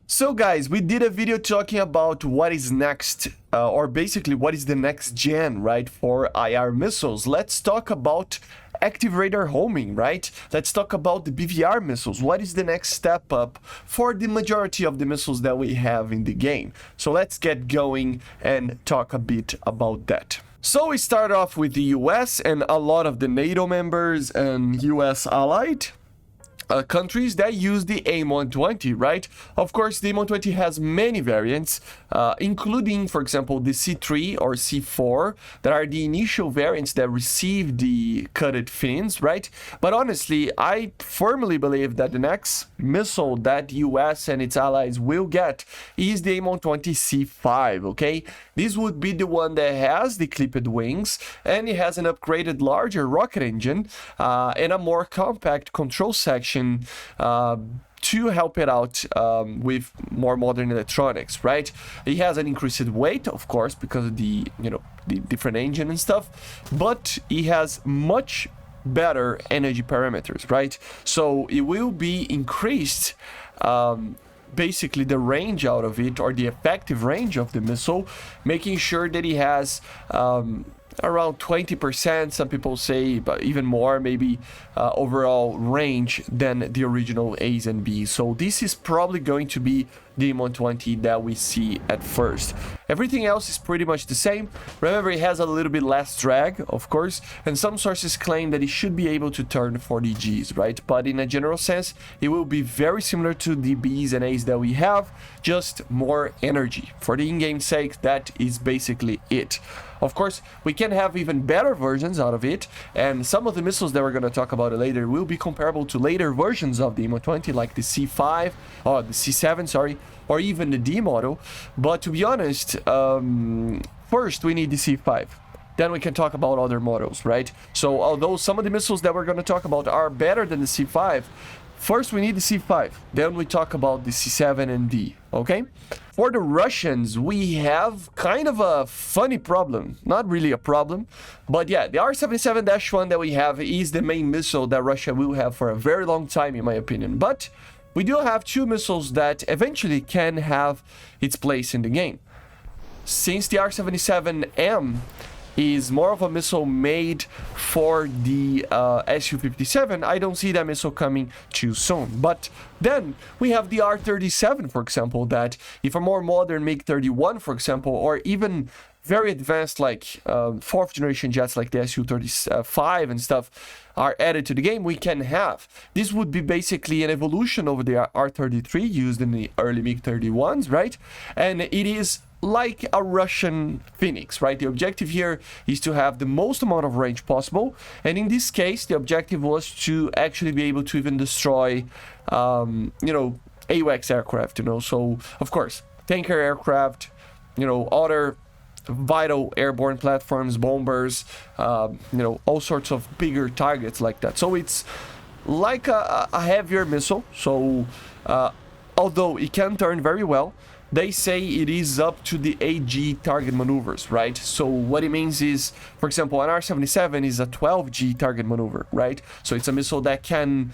So guys, we did a video talking about what is next, or basically what is the next gen, right, for IR missiles. Let's talk about active radar homing, right? Let's talk about the BVR missiles. What is the next step up for the majority of the missiles that we have in the game? So let's get going and talk a bit about that. So we start off with the US and a lot of the NATO members and US allied countries that use the AIM-120, right? Of course, the AIM-120 has many variants, including, for example, the C3 or C4, that are the initial variants that receive the cutted fins, right? But honestly, I firmly believe that the next missile that US and its allies will get is the AIM-120C-5, okay? This would be the one that has the clipped wings, and it has an upgraded larger rocket engine and a more compact control section to help it out with more modern electronics, right? It has an increased weight, of course, because of the the different engine and stuff, but it has much better energy parameters, right? So it will be increased basically the range out of it, or the effective range of the missile, making sure that it has around 20%, some people say, but even more, maybe overall range than the original A's and B's. So this is probably going to be the AIM-120 that we see at first. Everything else is pretty much the same. Remember, it has a little bit less drag, of course, and some sources claim that it should be able to turn 40 Gs, right? But in a general sense, it will be very similar to the B's and A's that we have, just more energy. For the in-game sake, that is basically it. Of course, we can have even better versions out of it, and some of the missiles that we're going to talk about later will be comparable to later versions of the AIM-120, like the C5, or the C7, sorry, or even the D model. But to be honest, first we need the C5. Then we can talk about other models, right? So although some of the missiles that we're going to talk about are better than the C5, first we need the C5. Then we talk about the C7 and D, okay? For the Russians, we have kind of a funny problem. Not really a problem, but yeah, the R-77-1 that we have is the main missile that Russia will have for a very long time, in my opinion. But we do have two missiles that eventually can have its place in the game. Since the R-77M is more of a missile made for the Su-57, I don't see that missile coming too soon. But then we have the R-37, for example, that if a more modern MiG-31, for example, or even very advanced like fourth generation jets like the Su-35 and stuff are added to the game, we can have. This would be basically an evolution over the R-33 used in the early MiG-31s, right? And it is like a Russian Phoenix, right? The objective here is to have the most amount of range possible, and in this case the objective was to actually be able to even destroy AWACS aircraft, so of course tanker aircraft, other vital airborne platforms, bombers, all sorts of bigger targets like that. So it's like a heavier missile. So although it can turn very well, they say it is up to the 8G target maneuvers, right? So what it means is, for example, an R-77 is a 12G target maneuver, right? So it's a missile that can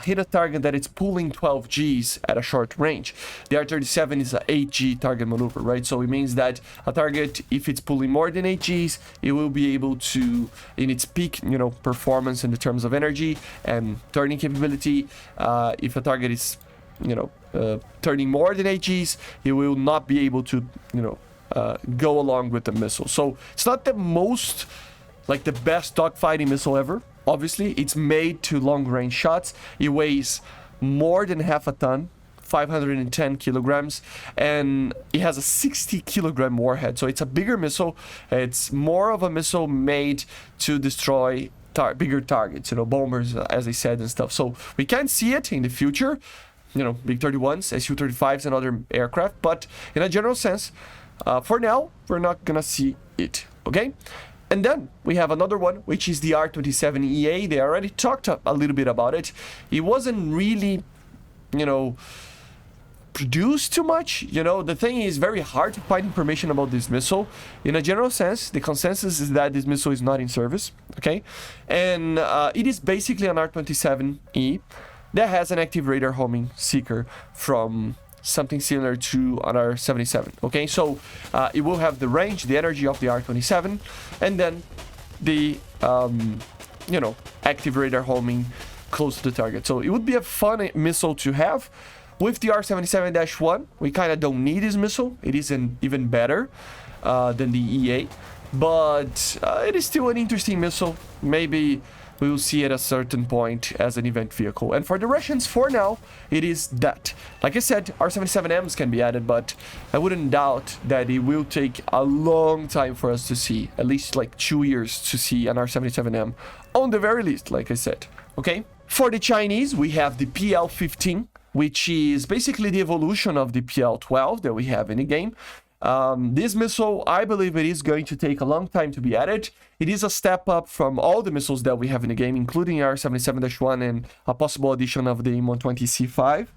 hit a target that it's pulling 12 Gs at a short range. The R-37 is a 8G target maneuver, right? So it means that a target, if it's pulling more than 8 Gs, it will be able to, in its peak, performance in the terms of energy and turning capability, if a target is turning more than 8 Gs, it will not be able to, go along with the missile. So it's not the most, like the best dogfighting missile ever. Obviously, it's made to long-range shots. It weighs more than half a ton, 510 kilograms, and it has a 60-kilogram warhead. So it's a bigger missile. It's more of a missile made to destroy bigger targets, bombers, as I said, and stuff. So we can see it in the future. MiG-31s, Su-35s, and other aircraft, but in a general sense, for now, we're not gonna see it, okay? And then we have another one, which is the R-27EA. They already talked a little bit about it. It wasn't really, produced too much. The thing is very hard to find information about this missile. In a general sense, the consensus is that this missile is not in service, okay? And it is basically an R-27E that has an active radar homing seeker from something similar to an R-77. Okay, so it will have the range, the energy of the R-27, and then the you know, active radar homing close to the target. So it would be a fun missile to have. With the R-77-1, we kind of don't need this missile. It isn't even better than the EA, but it is still an interesting missile. Maybe we will see at a certain point as an event vehicle. And for the Russians, for now, it is that. Like I said, R-77Ms can be added, but I wouldn't doubt that it will take a long time for us to see, at least like 2 years to see an R-77M, on the very least, like I said. Okay? For the Chinese, we have the PL-15, which is basically the evolution of the PL-12 that we have in the game. This missile, I believe it is going to take a long time to be added. It is a step up from all the missiles that we have in the game, including R-77-1 and a possible addition of the AIM-120C-5.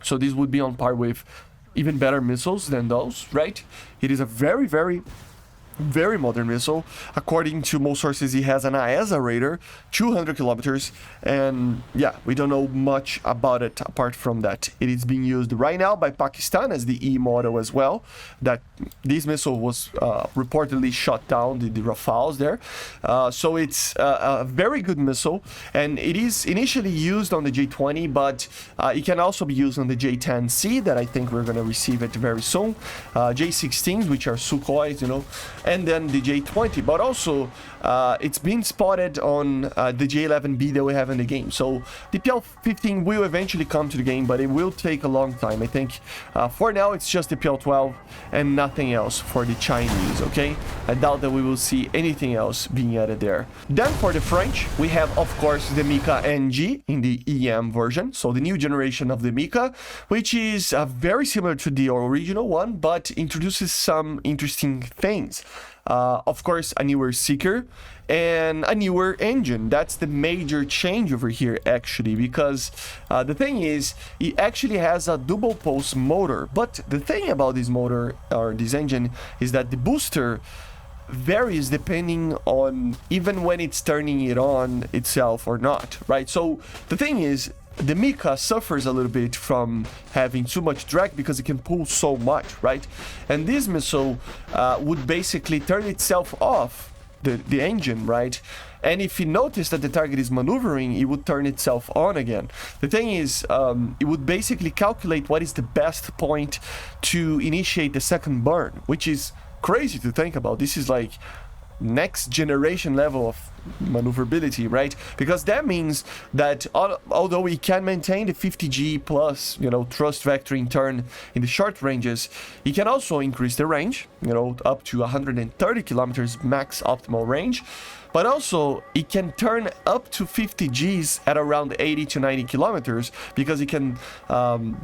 So this would be on par with even better missiles than those, right? It is a very, very modern missile. According to most sources, it has an AESA radar, 200 kilometers, and yeah, we don't know much about it apart from that. It is being used right now by Pakistan as the E model as well. That this missile was reportedly shot down, the Rafales there. So it's a very good missile, and it is initially used on the J-20, but it can also be used on the J-10C that I think we're going to receive it very soon. J-16s, which are Sukhois, you know, and then the J-20, but also it's been spotted on the J-11B that we have in the game. So the PL-15 will eventually come to the game, but it will take a long time. I think for now it's just the PL-12 and nothing else for the Chinese, okay? I doubt that we will see anything else being added there. Then for the French, we have, of course, the MICA NG in the EM version, so the new generation of the MICA, which is very similar to the original one, but introduces some interesting things. Of course, a newer seeker and a newer engine. That's the major change over here, actually, because the thing is, it actually has a double pulse motor. But the thing about this motor, or this engine, is that the booster varies depending on even when it's turning it on itself or not, right? So the thing is, the MICA suffers a little bit from having too much drag because it can pull so much, right? And this missile would basically turn itself off, the engine, right? And if you notice that the target is maneuvering, it would turn itself on again. The thing is, it would basically calculate what is the best point to initiate the second burn, which is crazy to think about. This is like next generation level of maneuverability, right? Because that means that although we can maintain the 50G plus, you know, thrust vectoring turn in the short ranges, it can also increase the range, you know, up to 130 kilometers max optimal range. But also, it can turn up to 50 Gs at around 80 to 90 kilometers because it can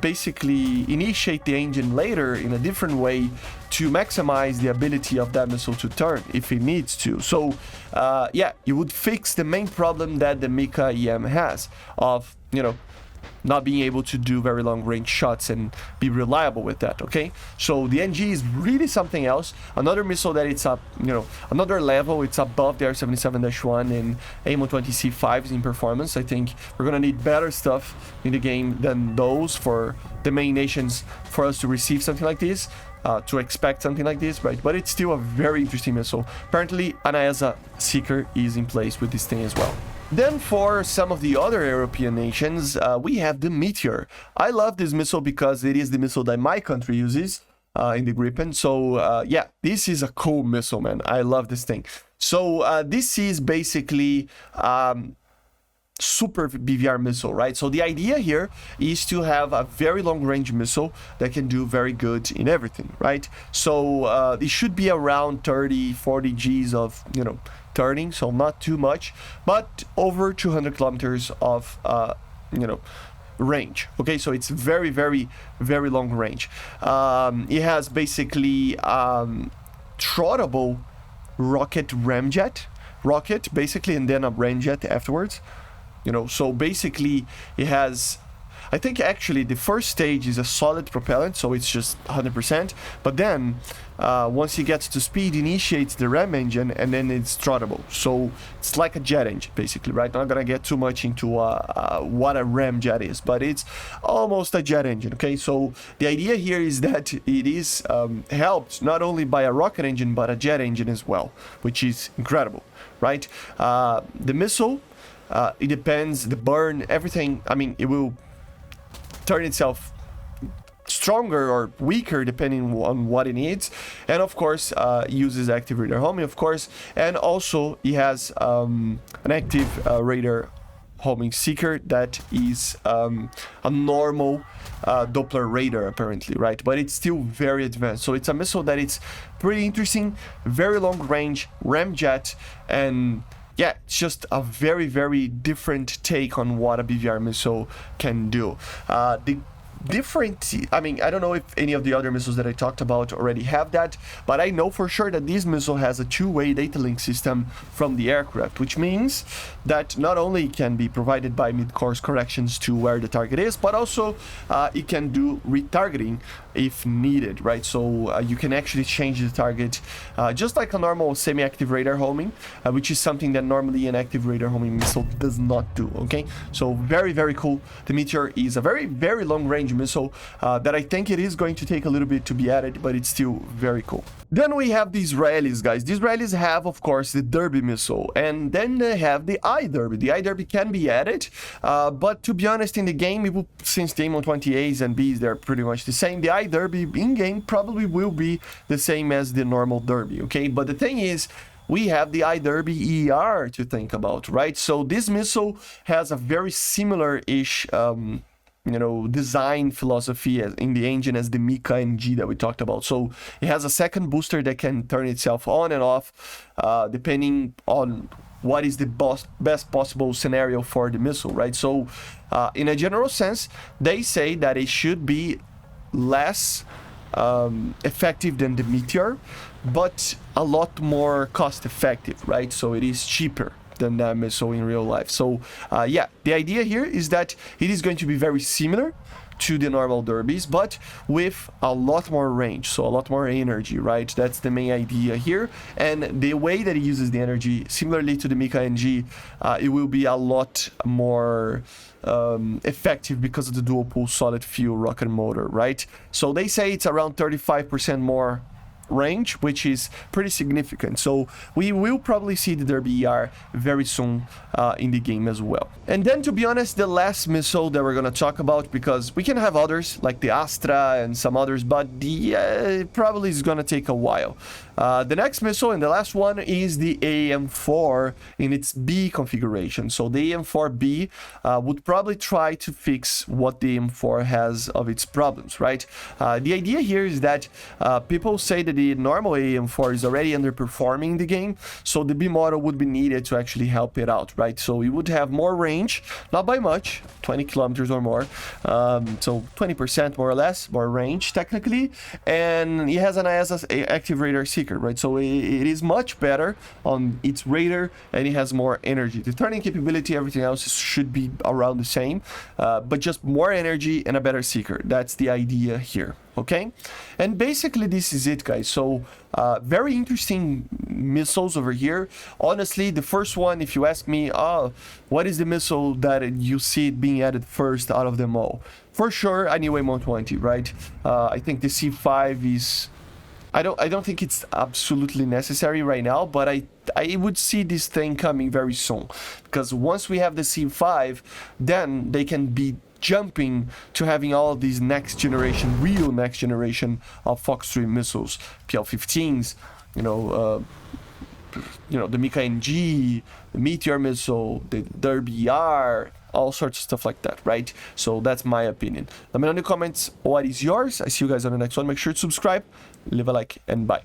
basically initiate the engine later in a different way to maximize the ability of that missile to turn if it needs to. So, yeah, it would fix the main problem that the MICA EM has of, you know, not being able to do very long range shots and be reliable with that, okay? So the NG is really something else. Another missile that it's up, you know, another level, it's above the R-77-1 and AIM-120C-5s in performance. I think we're gonna need better stuff in the game than those for the main nations for us to receive something like this. To expect something like this, right? But it's still a very interesting missile. Apparently, an AESA seeker is in place with this thing as well. Then for some of the other European nations, we have the Meteor. I love this missile because it is the missile that my country uses in the Gripen. So yeah, this is a cool missile, man. I love this thing. So this is basically super BVR missile, right? So the idea here is to have a very long range missile that can do very good in everything, right? So it should be around 30-40 Gs of, you know, turning, so not too much, but over 200 kilometers of you know, range. Okay, so it's very long range. It has basically throttable rocket basically, and then a ramjet afterwards. You know, so basically it has I think actually the first stage is a solid propellant, so it's just 100%, but then once it gets to speed, initiates the ram engine, and then it's throttleable. So it's like a jet engine, basically, right? Not gonna get too much into what a ram jet is, but it's almost a jet engine, okay? So the idea here is that it is helped not only by a rocket engine, but a jet engine as well, which is incredible, right? The missile, it depends, the burn, everything, I mean, it will turn itself stronger or weaker depending on what it needs, and of course uses active radar homing, of course, and also it has an active radar homing seeker that is a normal Doppler radar apparently, right? But it's still very advanced, so it's a missile that it's pretty interesting, very long range ramjet, and yeah, it's just a very, very different take on what a BVR missile can do. The different, I mean, I don't know if any of the other missiles that I talked about already have that, but I know for sure that this missile has a two-way data link system from the aircraft, which means that not only can be provided by mid-course corrections to where the target is, but also it can do retargeting if needed, right? So you can actually change the target just like a normal semi-active radar homing, which is something that normally an active radar homing missile does not do, okay? So very, very cool. The Meteor is a very, very long range missile that I think it is going to take a little bit to be added, but it's still very cool. Then we have the Israelis, guys. The Israelis have, of course, the Derby missile, and then they have the iDerby. The iDerby can be added, but to be honest, in the game, it will, since the AIM-120As and Bs, they're pretty much the same, the iDerby in-game probably will be the same as the normal Derby, okay? But the thing is, we have the iDerby ER to think about, right? So this missile has a very similar-ish you know, design philosophy in the engine as the MICA NG that we talked about. So it has a second booster that can turn itself on and off depending on what is the best possible scenario for the missile, right? So in a general sense, they say that it should be less effective than the Meteor, but a lot more cost effective, right? So it is cheaper than that missile in real life. So yeah, the idea here is that it is going to be very similar to the normal Derbys, but with a lot more range, so a lot more energy, right? That's the main idea here. And the way that it uses the energy, similarly to the MICA NG, it will be a lot more effective because of the dual pool solid fuel rocket motor, right? So they say it's around 35% more range, which is pretty significant. So we will probably see the Derby ER very soon in the game as well. And then, to be honest, the last missile that we're gonna talk about, because we can have others like the Astra and some others, but it probably is gonna take a while. The next missile and the last one is the AIM-4 in its B configuration. So the AIM-4B would probably try to fix what the AIM-4 has of its problems, right? The idea here is that people say that the normal AIM-4 is already underperforming the game, so the B model would be needed to actually help it out, right? So it would have more range, not by much, 20 kilometers or more, so 20% more or less, more range technically, and it has an ISS active radar seeker, right? So it is much better on its radar, and it has more energy. The turning capability, everything else should be around the same, but just more energy and a better seeker. That's the idea here. Okay, and basically this is it, guys. So very interesting missiles over here. Honestly, the first one, if you ask me, what is the missile that you see it being added first out of them all? For sure, I knew AIM-120, right? I think the C5 is, I don't think it's absolutely necessary right now, but I would see this thing coming very soon, because once we have the C5, then they can be jumping to having all of these next generation, real next generation of FOX-3 missiles, PL-15s, you know, the MICA NG, the Meteor missile, the Derby ER, all sorts of stuff like that, right? So that's my opinion. Let me know in the comments what is yours. I see you guys on the next one. Make sure to subscribe, leave a like, and bye.